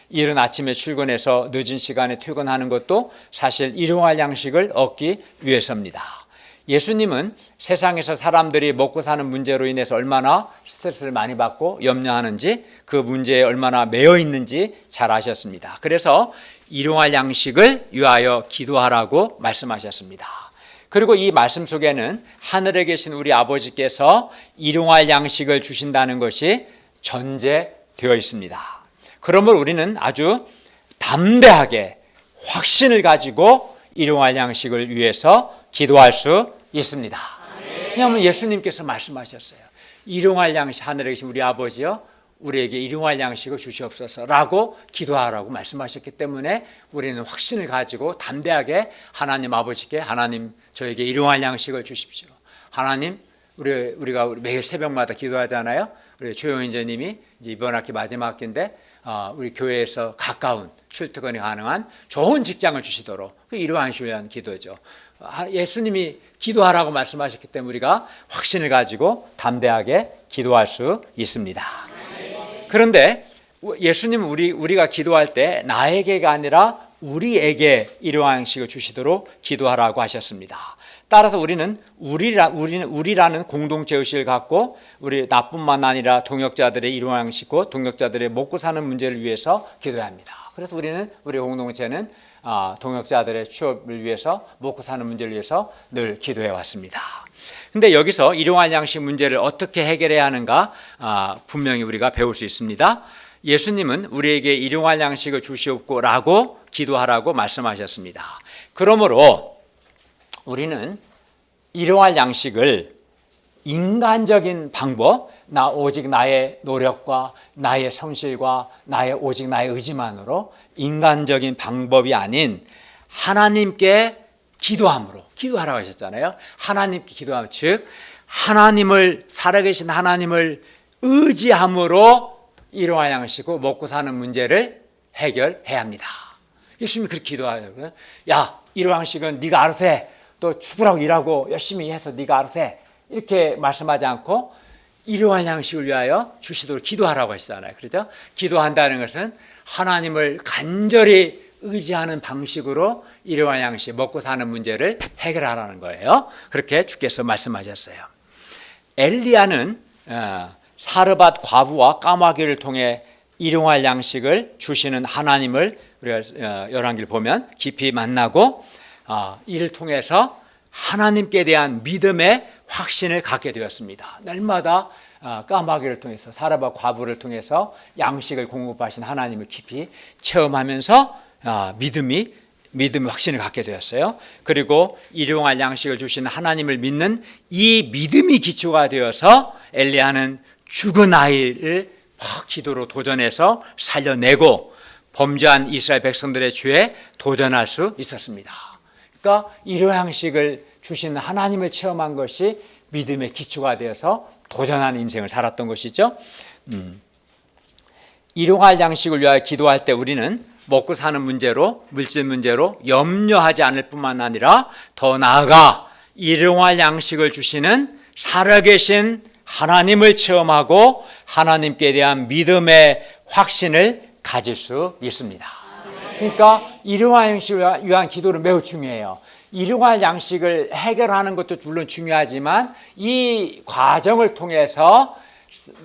이른 아침에 출근해서 늦은 시간에 퇴근하는 것도 사실 일용할 양식을 얻기 위해서입니다. 예수님은 세상에서 사람들이 먹고 사는 문제로 인해서 얼마나 스트레스를 많이 받고 염려하는지 그 문제에 얼마나 매여 있는지 잘 아셨습니다. 그래서 일용할 양식을 위하여 기도하라고 말씀하셨습니다. 그리고 이 말씀 속에는 하늘에 계신 우리 아버지께서 일용할 양식을 주신다는 것이 전제되어 있습니다. 그러므로 우리는 아주 담대하게 확신을 가지고 일용할 양식을 위해서 기도할 수 있습니다. 왜냐하면 예수님께서 말씀하셨어요. 일용할 양식, 하늘에 계신 우리 아버지여, 우리에게 일용할 양식을 주시옵소서라고 기도하라고 말씀하셨기 때문에 우리는 확신을 가지고 담대하게 하나님 아버지께, 하나님 저에게 일용할 양식을 주십시오. 하나님, 우리가 매일 새벽마다 기도하잖아요. 우리 최용인재님이 이제 이번 학기 마지막 학기인데 우리 교회에서 가까운 출퇴근이 가능한 좋은 직장을 주시도록, 일용할 양식을 위한 기도죠. 예수님이 기도하라고 말씀하셨기 때문에 우리가 확신을 가지고 담대하게 기도할 수 있습니다. 그런데 예수님은 우리가 기도할 때 나에게가 아니라 우리에게 이러한 양식을 주시도록 기도하라고 하셨습니다. 따라서 우리는 우리라는 공동체 의식을 갖고 우리 나뿐만 아니라 동역자들의 이러한 양식과 동역자들의 먹고 사는 문제를 위해서 기도해야 합니다. 그래서 우리 공동체는 동역자들의 취업을 위해서 먹고 사는 문제를 위해서 늘 기도해 왔습니다. 근데 여기서 일용할 양식 문제를 어떻게 해결해야 하는가 분명히 우리가 배울 수 있습니다. 예수님은 우리에게 일용할 양식을 주시옵고라고 기도하라고 말씀하셨습니다. 그러므로 우리는 일용할 양식을 인간적인 방법, 오직 나의 노력과 나의 성실과 오직 나의 의지만으로 인간적인 방법이 아닌 하나님께 기도함으로 기도하라고 하셨잖아요. 하나님께 기도함, 즉 하나님을 살아계신 하나님을 의지함으로 일용할 양식으로 먹고 사는 문제를 해결해야 합니다. 예수님이 그렇게 기도하려고요. 야, 일용할 양식은 네가 알아서 해. 또 죽으라고 일하고 열심히 해서 네가 알아서 해. 이렇게 말씀하지 않고 일용할 양식을 위하여 주시도록 기도하라고 하시잖아요. 그렇죠? 기도한다는 것은 하나님을 간절히 의지하는 방식으로 일용할 양식, 먹고 사는 문제를 해결하라는 거예요. 그렇게 주께서 말씀하셨어요. 엘리야는 사르밧 과부와 까마귀를 통해 일용할 양식을 주시는 하나님을 우리가 열왕기를 보면 깊이 만나고 이를 통해서 하나님께 대한 믿음의 확신을 갖게 되었습니다. 날마다 까마귀를 통해서 사르밧 과부를 통해서 양식을 공급하신 하나님을 깊이 체험하면서 믿음의 확신을 갖게 되었어요. 그리고 일용할 양식을 주시는 하나님을 믿는 이 믿음이 기초가 되어서 엘리야는 죽은 아이를 기도로 도전해서 살려내고 범죄한 이스라엘 백성들의 죄에 도전할 수 있었습니다. 그러니까 일용할 양식을 주시는 하나님을 체험한 것이 믿음의 기초가 되어서 도전하는 인생을 살았던 것이죠. 일용할 양식을 위하여 기도할 때 우리는 먹고 사는 문제로, 물질 문제로 염려하지 않을 뿐만 아니라 더 나아가 일용할 양식을 주시는 살아계신 하나님을 체험하고 하나님께 대한 믿음의 확신을 가질 수 있습니다. 그러니까 일용할 양식을 위한 기도는 매우 중요해요. 일용할 양식을 해결하는 것도 물론 중요하지만 이 과정을 통해서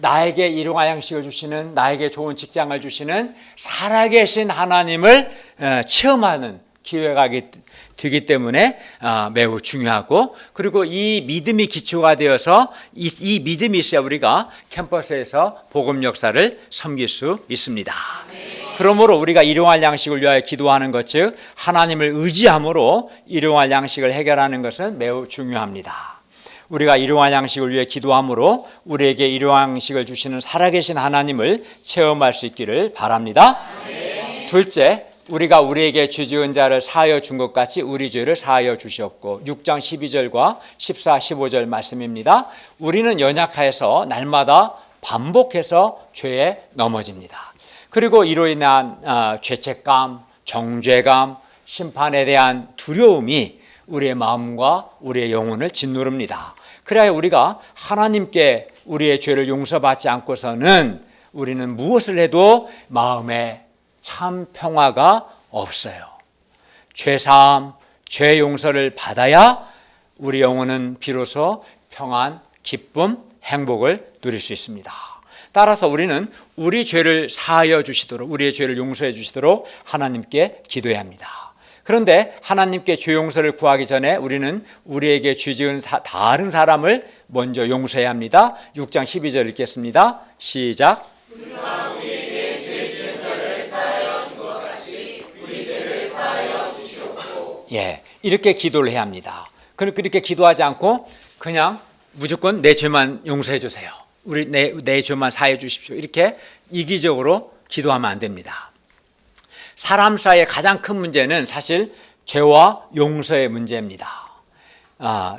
나에게 일용할 양식을 주시는, 나에게 좋은 직장을 주시는 살아계신 하나님을 체험하는 기회가 되기 때문에 매우 중요하고, 그리고 이 믿음이 기초가 되어서 이 믿음이 있어야 우리가 캠퍼스에서 복음 역사를 섬길 수 있습니다. 그러므로 우리가 일용할 양식을 위하여 기도하는 것, 즉 하나님을 의지함으로 일용할 양식을 해결하는 것은 매우 중요합니다. 우리가 일용할 양식을 위해 기도함으로 우리에게 일용할 양식을 주시는 살아계신 하나님을 체험할 수 있기를 바랍니다. 둘째, 우리가 우리에게 죄 지은 자를 사하여 준 것 같이 우리 죄를 사하여 주시옵고. 6장 12절과 14, 15절 말씀입니다. 우리는 연약해서 날마다 반복해서 죄에 넘어집니다. 그리고 이로 인한 죄책감, 정죄감, 심판에 대한 두려움이 우리의 마음과 우리의 영혼을 짓누릅니다. 그래야 우리가 하나님께 우리의 죄를 용서받지 않고서는 우리는 무엇을 해도 마음에 참 평화가 없어요. 죄사함, 죄 용서를 받아야 우리 영혼은 비로소 평안, 기쁨, 행복을 누릴 수 있습니다. 따라서 우리는 우리 죄를 사하여 주시도록, 우리의 죄를 용서해 주시도록 하나님께 기도해야 합니다. 그런데 하나님께 죄 용서를 구하기 전에 우리는 우리에게 죄 지은 다른 사람을 먼저 용서해야 합니다. 6장 12절 읽겠습니다. 시작. 우리가 우리에게 죄 지은 자를 사하여 준 것 같이 우리 죄를 사하여 주시옵고. 이렇게 기도를 해야 합니다. 그렇게 기도하지 않고 그냥 무조건 내 죄만 용서해 주세요. 내 죄만 사해 주십시오. 이렇게 이기적으로 기도하면 안 됩니다. 사람 사이의 가장 큰 문제는 사실 죄와 용서의 문제입니다.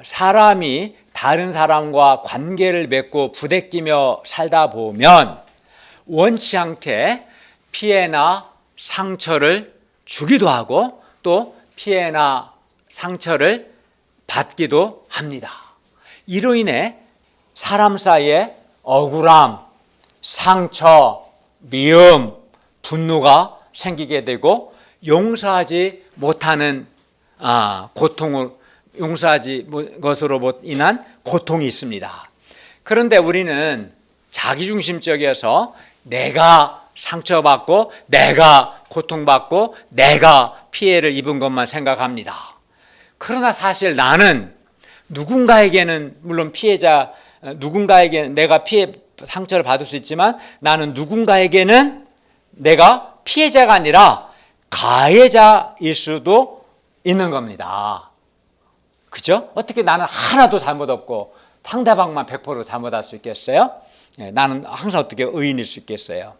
사람이 다른 사람과 관계를 맺고 부대끼며 살다 보면 원치 않게 피해나 상처를 주기도 하고 또 피해나 상처를 받기도 합니다. 이로 인해 사람 사이에 억울함, 상처, 미움, 분노가 생기게 되고 용서하지 못하는 고통을 용서하지 것으로 인한 고통이 있습니다. 그런데 우리는 자기중심적이어서 내가 상처받고 내가 고통받고 내가 피해를 입은 것만 생각합니다. 그러나 사실 나는 누군가에게는 물론 누군가에게는 내가 상처를 받을 수 있지만 나는 누군가에게는 내가 피해자가 아니라 가해자일 수도 있는 겁니다. 그죠? 어떻게 나는 하나도 잘못 없고 상대방만 100% 잘못할 수 있겠어요? 나는 항상 어떻게 의인일 수 있겠어요?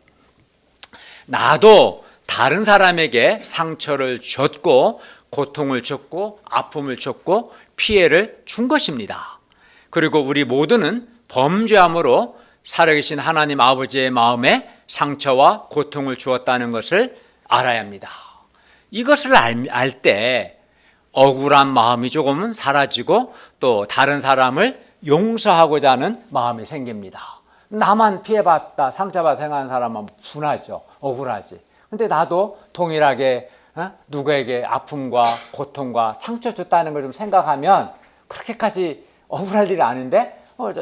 나도 다른 사람에게 상처를 줬고 고통을 줬고 아픔을 줬고 피해를 준 것입니다. 그리고 우리 모두는 범죄함으로 살아계신 하나님 아버지의 마음에 상처와 고통을 주었다는 것을 알아야 합니다. 이것을 알 때 억울한 마음이 조금은 사라지고 또 다른 사람을 용서하고자 하는 마음이 생깁니다. 나만 피해받다 상처받아 생각하는 사람은 분하죠. 억울하지. 근데 나도 동일하게 누구에게 아픔과 고통과 상처 줬다는 걸 좀 생각하면 그렇게까지 억울할 일이 아닌데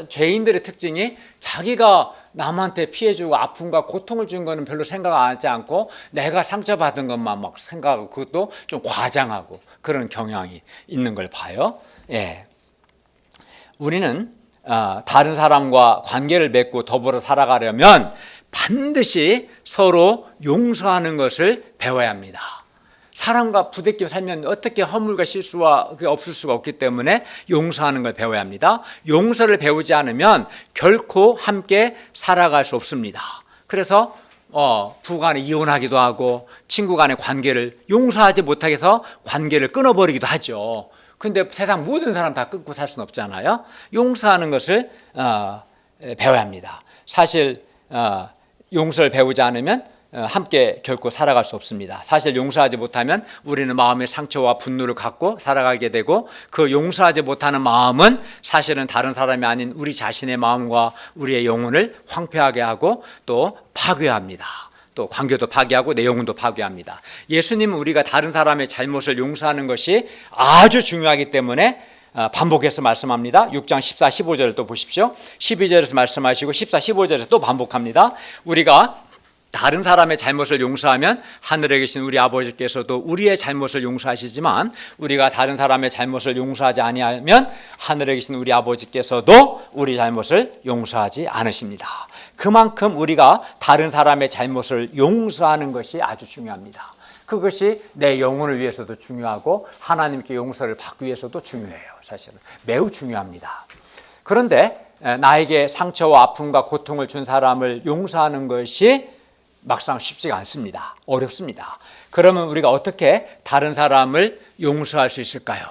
죄인들의 특징이 자기가 남한테 피해주고 아픔과 고통을 준 거는 별로 생각하지 않고 내가 상처받은 것만 막 생각하고 그것도 좀 과장하고 그런 경향이 있는 걸 봐요. 예. 우리는 다른 사람과 관계를 맺고 더불어 살아가려면 반드시 서로 용서하는 것을 배워야 합니다. 사람과 부대끼며 살면 어떻게 허물과 실수가 없을 수가 없기 때문에 용서하는 걸 배워야 합니다. 용서를 배우지 않으면 결코 함께 살아갈 수 없습니다. 그래서 부부간에 이혼하기도 하고 친구 간의 관계를 용서하지 못하게 해서 관계를 끊어버리기도 하죠. 근데 세상 모든 사람 다 끊고 살 수는 없잖아요. 용서하는 것을 배워야 합니다. 사실 용서를 배우지 않으면 함께 결코 살아갈 수 없습니다. 사실 용서하지 못하면 우리는 마음의 상처와 분노를 갖고 살아가게 되고 그 용서하지 못하는 마음은 사실은 다른 사람이 아닌 우리 자신의 마음과 우리의 영혼을 황폐하게 하고 또 파괴합니다. 또 관계도 파괴하고 내 영혼도 파괴합니다. 예수님은 우리가 다른 사람의 잘못을 용서하는 것이 아주 중요하기 때문에 반복해서 말씀합니다. 6장 14, 15절을 또 보십시오. 12절에서 말씀하시고 14, 15절에서 또 반복합니다. 우리가 다른 사람의 잘못을 용서하면 하늘에 계신 우리 아버지께서도 우리의 잘못을 용서하시지만 우리가 다른 사람의 잘못을 용서하지 아니하면 하늘에 계신 우리 아버지께서도 우리 잘못을 용서하지 않으십니다. 그만큼 우리가 다른 사람의 잘못을 용서하는 것이 아주 중요합니다. 그것이 내 영혼을 위해서도 중요하고 하나님께 용서를 받기 위해서도 중요해요. 사실은 매우 중요합니다. 그런데 나에게 상처와 아픔과 고통을 준 사람을 용서하는 것이 막상 쉽지가 않습니다. 어렵습니다. 그러면 우리가 어떻게 다른 사람을 용서할 수 있을까요?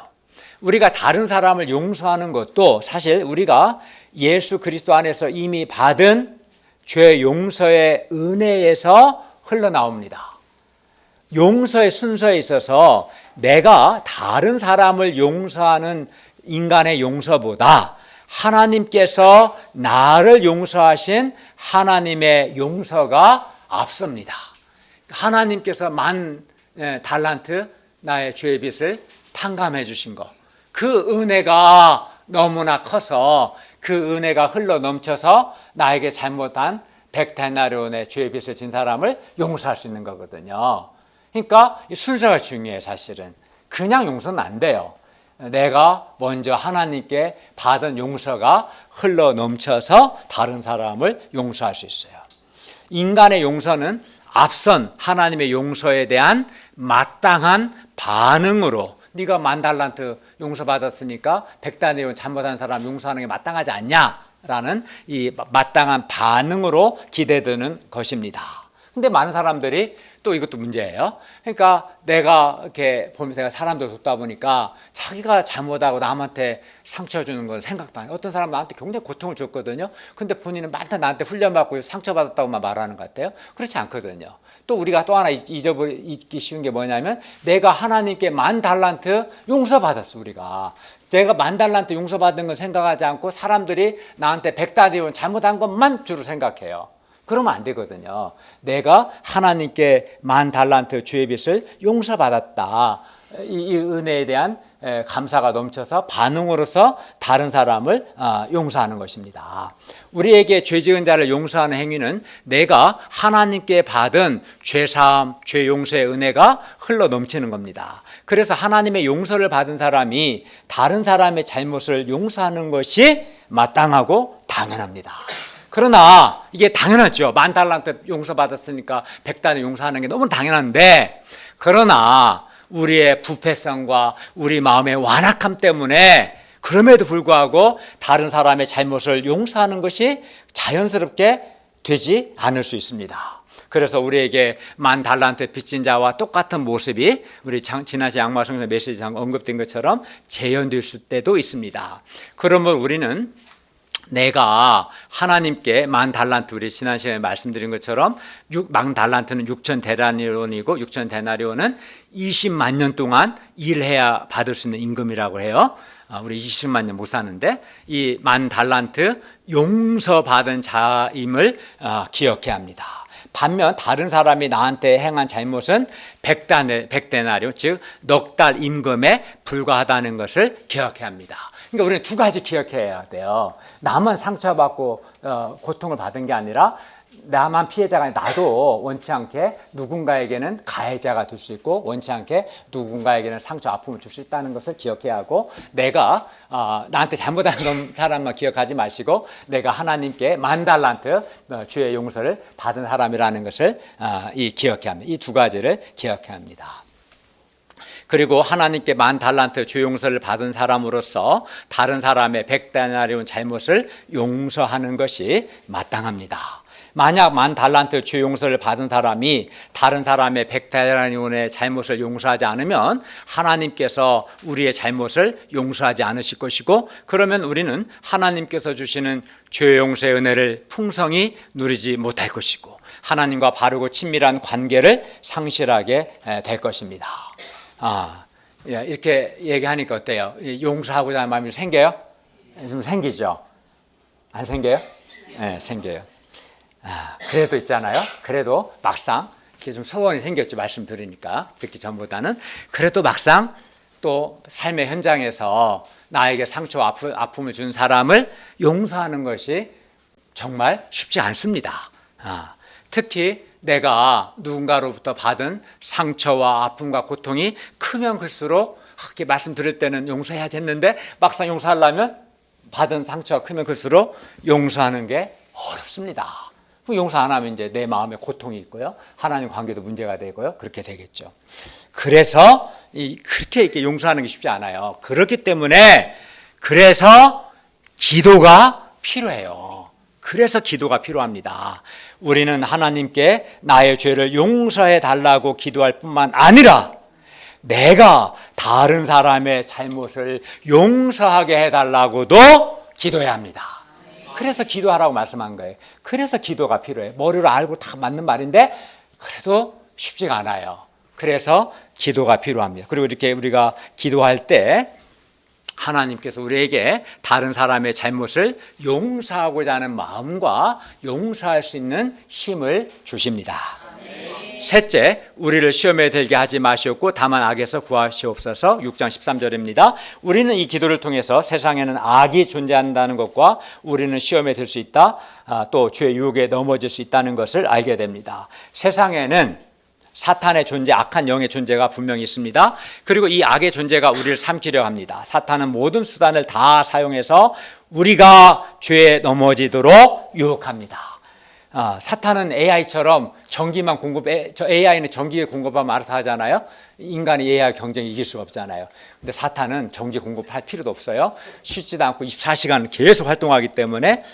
우리가 다른 사람을 용서하는 것도 사실 우리가 예수 그리스도 안에서 이미 받은 죄 용서의 은혜에서 흘러나옵니다. 용서의 순서에 있어서 내가 다른 사람을 용서하는 인간의 용서보다 하나님께서 나를 용서하신 하나님의 용서가 앞섭니다. 하나님께서 10,000달란트 나의 죄의 빚을 탕감해 주신 것, 그 은혜가 너무나 커서 그 은혜가 흘러 넘쳐서 나에게 잘못한 100데나리온의 죄의 빚을 진 사람을 용서할 수 있는 거거든요. 그러니까 이 순서가 중요해요. 사실은 그냥 용서는 안 돼요. 내가 먼저 하나님께 받은 용서가 흘러 넘쳐서 다른 사람을 용서할 수 있어요. 인간의 용서는 앞선 하나님의 용서에 대한 마땅한 반응으로 네가 10,000달란트 용서받았으니까 100데나리온 잘못한 사람 용서하는 게 마땅하지 않냐라는 이 마땅한 반응으로 기대되는 것입니다. 근데 많은 사람들이 또 이것도 문제예요. 그러니까 내가 이렇게 보면서 내가 사람들 돕다 보니까 자기가 잘못하고 남한테 상처 주는 건 생각도 안 해요. 어떤 사람은 나한테 굉장히 고통을 줬거든요. 근데 본인은 많다 나한테 훈련받고 상처받았다고만 말하는 것 같아요. 그렇지 않거든요. 또 우리가 또 하나 잊기 쉬운 게 뭐냐면 내가 하나님께 10,000달란트 용서받았어. 우리가 내가 10,000달란트 용서받은 건 생각하지 않고 사람들이 나한테 100달러원 잘못한 것만 주로 생각해요. 그러면 안 되거든요. 내가 하나님께 10,000달란트 주의 빚을 용서받았다. 이 은혜에 대한 감사가 넘쳐서 반응으로서 다른 사람을 용서하는 것입니다. 우리에게 죄 지은 자를 용서하는 행위는 내가 하나님께 받은 죄사함, 죄 용서의 은혜가 흘러 넘치는 겁니다. 그래서 하나님의 용서를 받은 사람이 다른 사람의 잘못을 용서하는 것이 마땅하고 당연합니다. 그러나 이게 당연하죠. 10,000달란트 용서받았으니까 100달러 용서하는 게 너무 당연한데, 그러나 우리의 부패성과 우리 마음의 완악함 때문에 그럼에도 불구하고 다른 사람의 잘못을 용서하는 것이 자연스럽게 되지 않을 수 있습니다. 그래서 우리에게 10,000달란트 빚진 자와 똑같은 모습이 우리 지난주 양마성에서 메시지상 언급된 것처럼 재현될 때도 있습니다. 그러면 우리는 내가 하나님께 10,000달란트, 우리 지난 시간에 말씀드린 것처럼 10,000달란트는 6,000데나리온이고 6,000데나리온은 20만 년 동안 일해야 받을 수 있는 임금이라고 해요. 우리 20만 년 못 사는데 이 10,000달란트 용서받은 자임을 기억해야 합니다. 반면 다른 사람이 나한테 행한 잘못은 100데나리온, 즉 넉 달 임금에 불과하다는 것을 기억해야 합니다. 그러니까 우리는 두 가지 기억해야 돼요. 나만 상처받고 고통을 받은 게 아니라 나만 피해자가 아니라 나도 원치 않게 누군가에게는 가해자가 될 수 있고 원치 않게 누군가에게는 상처, 아픔을 줄 수 있다는 것을 기억해야 하고, 내가 나한테 잘못한 사람만 기억하지 마시고 내가 하나님께 10,000달란트 주의 용서를 받은 사람이라는 것을 기억해야 합니다. 이 두 가지를 기억해야 합니다. 그리고 하나님께 10,000달란트 주 용서를 받은 사람으로서 다른 사람의 100데나리온 잘못을 용서하는 것이 마땅합니다. 만약 10,000달란트 주 용서를 받은 사람이 다른 사람의 100데나리온의 잘못을 용서하지 않으면 하나님께서 우리의 잘못을 용서하지 않으실 것이고, 그러면 우리는 하나님께서 주시는 죄 용서의 은혜를 풍성히 누리지 못할 것이고 하나님과 바르고 친밀한 관계를 상실하게 될 것입니다. 이렇게 얘기하니까 어때요? 용서하고자 하는 마음이 생겨요? 좀 생기죠? 안 생겨요? 네, 생겨요. 그래도 있잖아요. 그래도 막상 이렇게 좀 소원이 생겼죠. 말씀 들으니까 듣기 전보다는. 그래도 막상 또 삶의 현장에서 나에게 상처와 아픔을 준 사람을 용서하는 것이 정말 쉽지 않습니다. 특히 내가 누군가로부터 받은 상처와 아픔과 고통이 크면 클수록 그렇게 말씀 들을 때는 용서해야지 했는데 막상 용서하려면 받은 상처가 크면 클수록 용서하는 게 어렵습니다. 용서 안 하면 이제 내 마음에 고통이 있고요, 하나님 관계도 문제가 되고요, 그렇게 되겠죠. 그래서 그렇게 이렇게 용서하는 게 쉽지 않아요. 그렇기 때문에 그래서 기도가 필요해요. 그래서 기도가 필요합니다. 우리는 하나님께 나의 죄를 용서해 달라고 기도할 뿐만 아니라 내가 다른 사람의 잘못을 용서하게 해달라고도 기도해야 합니다. 그래서 기도하라고 말씀한 거예요. 그래서 기도가 필요해요. 머리로 알고 다 맞는 말인데 그래도 쉽지가 않아요. 그래서 기도가 필요합니다. 그리고 이렇게 우리가 기도할 때 하나님께서 우리에게 다른 사람의 잘못을 용서하고자 하는 마음과 용서할 수 있는 힘을 주십니다. 셋째, 우리를 시험에 들게 하지 마시옵고 다만 악에서 구하시옵소서. 6장 13절입니다. 우리는 이 기도를 통해서 세상에는 악이 존재한다는 것과 우리는 시험에 들 수 있다, 또 죄의 유혹에 넘어질 수 있다는 것을 알게 됩니다. 세상에는 사탄의 존재, 악한 영의 존재가 분명히 있습니다. 그리고 이 악의 존재가 우리를 삼키려 합니다. 사탄은 모든 수단을 다 사용해서 우리가 죄에 넘어지도록 유혹합니다. 사탄은 AI처럼 전기만 AI는 전기 공급하면 알아서 하잖아요. 인간이 AI 경쟁이 이길 수가 없잖아요. 근데 사탄은 전기 공급할 필요도 없어요. 쉬지도 않고 24시간 계속 활동하기 때문에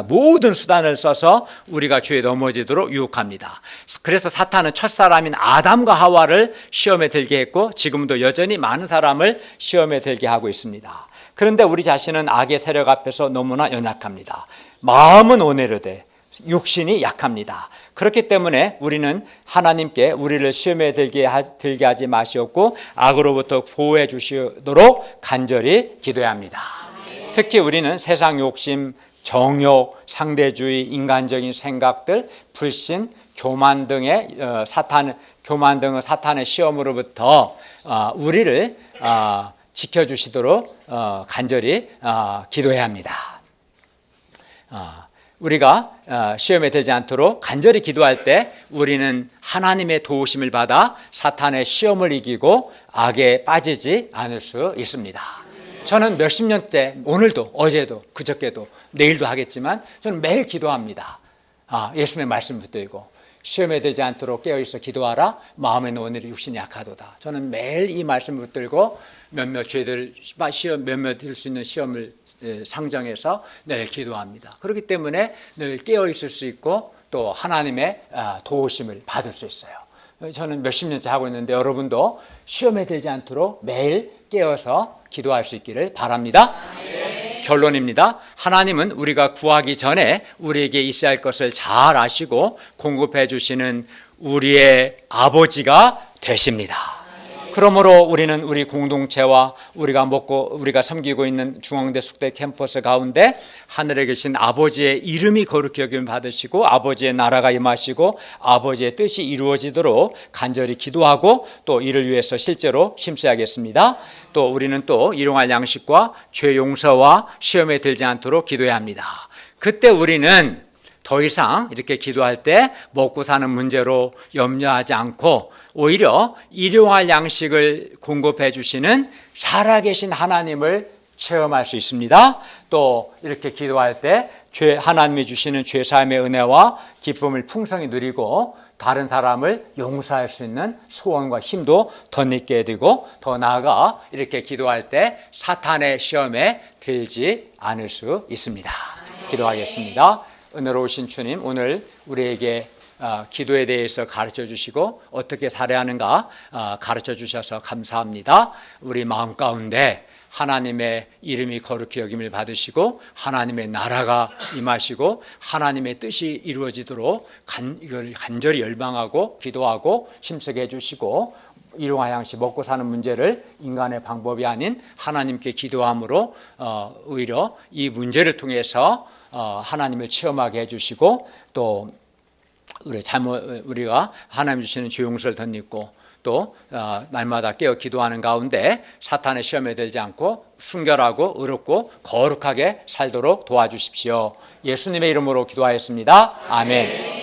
모든 수단을 써서 우리가 죄에 넘어지도록 유혹합니다. 그래서 사탄은 첫사람인 아담과 하와를 시험에 들게 했고 지금도 여전히 많은 사람을 시험에 들게 하고 있습니다. 그런데 우리 자신은 악의 세력 앞에서 너무나 연약합니다. 마음은 온유하되 육신이 약합니다. 그렇기 때문에 우리는 하나님께 우리를 시험에 들게 하지 마시옵고 악으로부터 보호해 주시도록 간절히 기도해야 합니다. 특히 우리는 세상 욕심, 정욕, 상대주의, 인간적인 생각들, 불신, 교만 등의 사탄의 시험으로부터 우리를 지켜주시도록 간절히 기도해야 합니다. 우리가 시험에 들지 않도록 간절히 기도할 때 우리는 하나님의 도우심을 받아 사탄의 시험을 이기고 악에 빠지지 않을 수 있습니다. 저는 몇십 년째 오늘도 어제도 그저께도 내일도 하겠지만 저는 매일 기도합니다. 예수님의 말씀 붙들고 시험에 들지 않도록 깨어있어 기도하라. 마음에는 오늘이 육신이 약하도다. 저는 매일 이 말씀 붙들고 몇몇 들 수 있는 시험을 상정해서 늘 기도합니다. 그렇기 때문에 늘 깨어 있을 수 있고 또 하나님의 도우심을 받을 수 있어요. 저는 몇십 년째 하고 있는데 여러분도 시험에 들지 않도록 매일 깨어서 기도할 수 있기를 바랍니다. 결론입니다. 하나님은 우리가 구하기 전에 우리에게 있어야 할 것을 잘 아시고 공급해 주시는 우리의 아버지가 되십니다. 그러므로 우리는 우리 공동체와 우리가 섬기고 있는 중앙대 숙대 캠퍼스 가운데 하늘에 계신 아버지의 이름이 거룩히 여김을 받으시고 아버지의 나라가 임하시고 아버지의 뜻이 이루어지도록 간절히 기도하고 또 이를 위해서 실제로 힘써야겠습니다. 또 우리는 또 일용할 양식과 죄 용서와 시험에 들지 않도록 기도해야 합니다. 그때 우리는 더 이상 이렇게 기도할 때 먹고 사는 문제로 염려하지 않고 오히려 일용할 양식을 공급해 주시는 살아계신 하나님을 체험할 수 있습니다. 또 이렇게 기도할 때 하나님이 주시는 죄사함의 은혜와 기쁨을 풍성히 누리고 다른 사람을 용서할 수 있는 소원과 힘도 덧입게 되고 더 나아가 이렇게 기도할 때 사탄의 시험에 들지 않을 수 있습니다. 기도하겠습니다. 은혜로우신 주님, 오늘 우리에게 기도에 대해서 가르쳐 주시고 어떻게 살아야 하는가 가르쳐 주셔서 감사합니다. 우리 마음 가운데 하나님의 이름이 거룩히 여김을 받으시고 하나님의 나라가 임하시고 하나님의 뜻이 이루어지도록 이걸 간절히 열망하고 기도하고 힘쓰게 해주시고 일용할 양식 먹고 사는 문제를 인간의 방법이 아닌 하나님께 기도함으로 오히려 이 문제를 통해서 하나님을 체험하게 해주시고 또 우리가 하나님 주시는 죄 용서를 덧입고 또 날마다 깨어 기도하는 가운데 사탄의 시험에 들지 않고 순결하고 의롭고 거룩하게 살도록 도와주십시오. 예수님의 이름으로 기도하였습니다. 아멘.